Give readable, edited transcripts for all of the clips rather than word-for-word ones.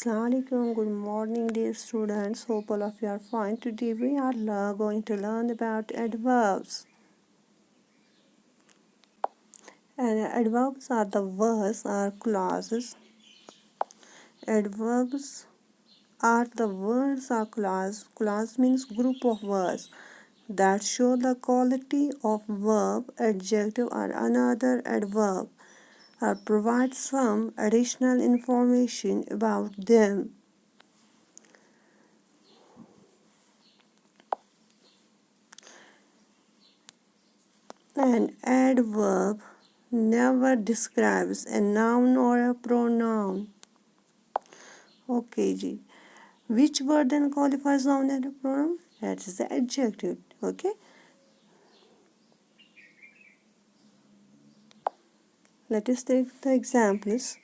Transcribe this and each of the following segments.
Assalamualaikum. Good morning, dear students. Hope all of you are fine. Today we are going to learn about adverbs. And adverbs are the words or clauses. Adverbs are the words or clause. Clause means group of words that show the quality of verb, adjective, or another adverb, or provide some additional information about them. An adverb never describes a noun or a pronoun. Okay, ji. Which word then qualifies noun and a pronoun? That is the adjective. Okay. Let us take the examples.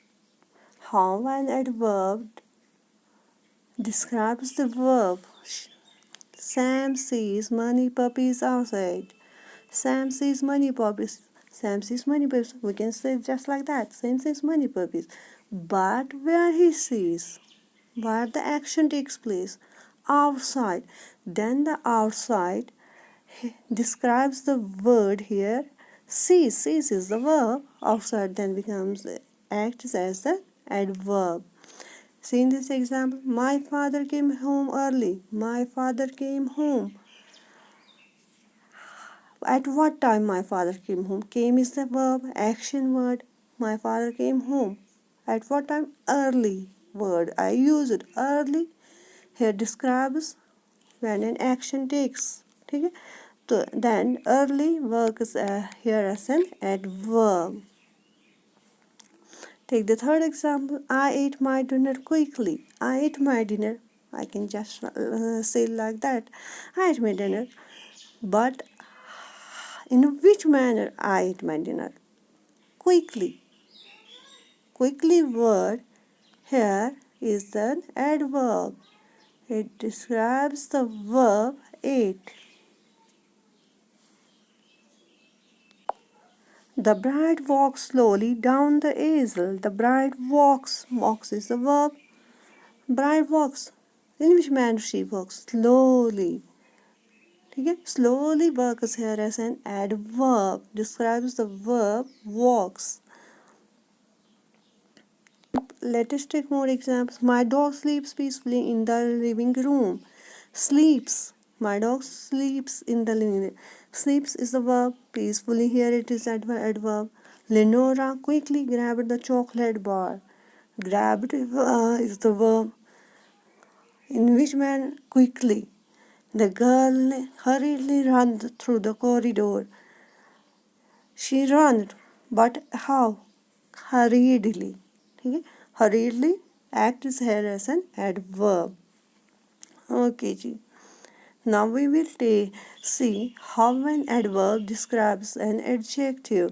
How an adverb describes the verb. Sam sees money puppies outside. Sam sees money puppies. Sam sees money puppies. We can say just like that. Sam sees money puppies. But where he sees, where the action takes place, outside, then the outside describes the word here. Sees is the verb. Outside then acts as the adverb. See in this example, my father came home early. My father came home. At what time my father came home? Came is the verb, action word. My father came home. At what time? Early word. I use it. Early here describes when an action takes. Okay? So then early works here as an adverb. Take the third example. I ate my dinner quickly. I ate my dinner. I can just say like that. I ate my dinner. But in which manner I ate my dinner? Quickly. Quickly word here is an adverb. It describes the verb ate. The bride walks slowly down the aisle. The bride walks. Walks is the verb. Bride walks. In which manner she walks? Slowly. Okay? Slowly works here as an adverb. Describes the verb walks. Let us take more examples. My dog sleeps peacefully in the living room. Sleeps. My dog sleeps in the living room. Sleeps is the verb. Peacefully here it is adverb. Lenora quickly grabbed the chocolate bar. Grabbed is the verb. In which manner? Quickly. The girl hurriedly ran through the corridor. She ran, but how? Hurriedly. Okay? Hurriedly acts here as an adverb. Okay, ji. Now we will see how an adverb describes an adjective.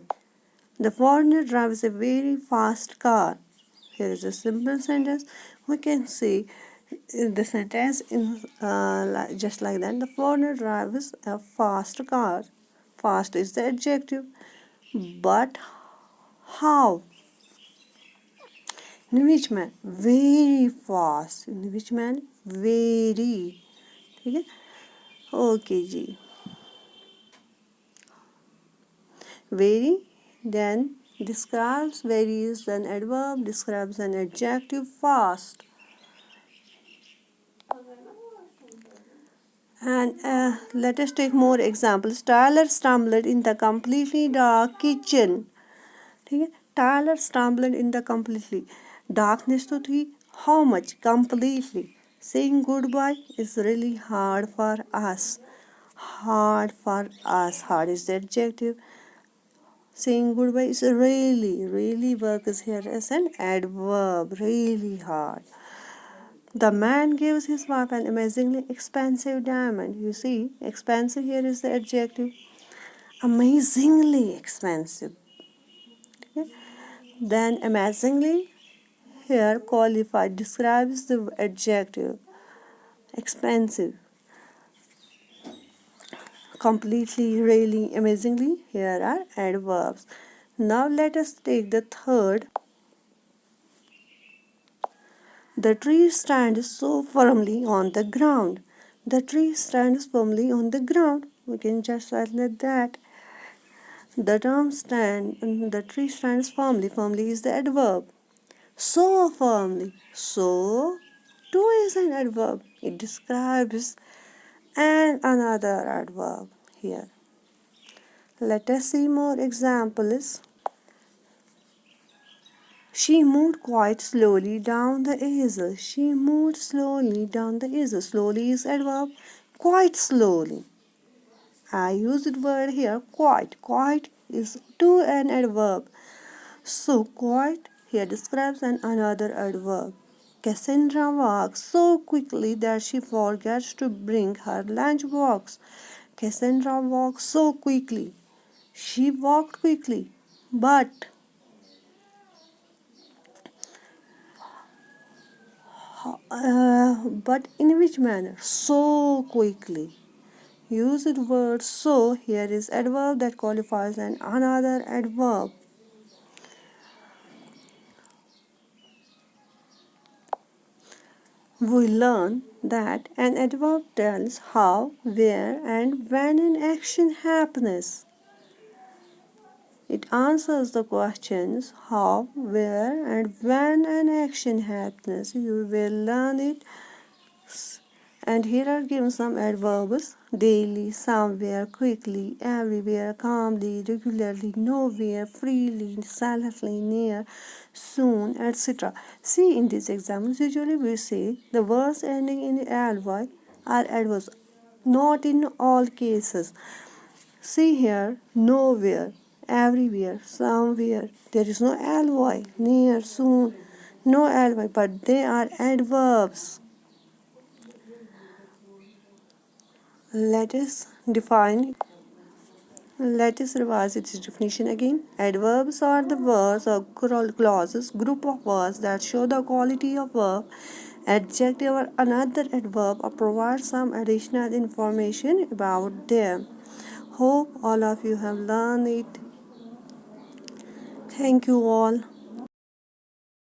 The foreigner drives a very fast car. Here is a simple sentence. We can see the sentence in just like that. The foreigner drives a fast car. Fast is the adjective. But how? In which man? Very fast. In which man? Very. Okay? Okay, ji. Very then describes very is an adverb, describes an adjective fast. And let us take more examples. Tyler stumbled in the completely dark kitchen. ठीक है? Tyler stumbled in the completely. Darkness तो थी. How much? Completely. Saying goodbye is really hard for us. Hard for us. Hard is the adjective. Saying goodbye is really works here as an adverb. Really hard. The man gives his wife an amazingly expensive diamond. You see, expensive here is the adjective. Amazingly expensive. Okay? Then amazingly here qualified describes the adjective. Expensive. Completely, really, amazingly here are adverbs. Now let us take the third. The tree stands so firmly on the ground. The tree stands firmly on the ground. We can just write like that. The term stand, the tree stands firmly. Firmly is the adverb. So firmly. So too is an adverb. It describes and another adverb here. Let us see more examples. She moved quite slowly down the easel. She moved slowly down the easel. Slowly is adverb. Quite slowly. I used the word here quite. Quite is to an adverb. So quite here describes another adverb. Cassandra walks so quickly that she forgets to bring her lunchbox. Cassandra walked so quickly. She walked quickly, but in which manner? So quickly. Use the word so. Here is adverb that qualifies another adverb. We learn that an adverb tells how, where, and when an action happens. It answers the questions how, where, and when an action happens. You will learn it. And here are given some adverbs: daily, somewhere, quickly, everywhere, calmly, regularly, nowhere, freely, silently, near, soon, etc. See, in these examples, usually we say the words ending in ly are adverbs. Not in all cases. See here, nowhere, everywhere, somewhere. There is no ly, near, soon, no ly, but they are adverbs. Let us define. Let us revise its definition again. Adverbs are the words or clauses, group of words that show the quality of verb, adjective or another adverb, or provide some additional information about them. Hope all of you have learned it. Thank you all.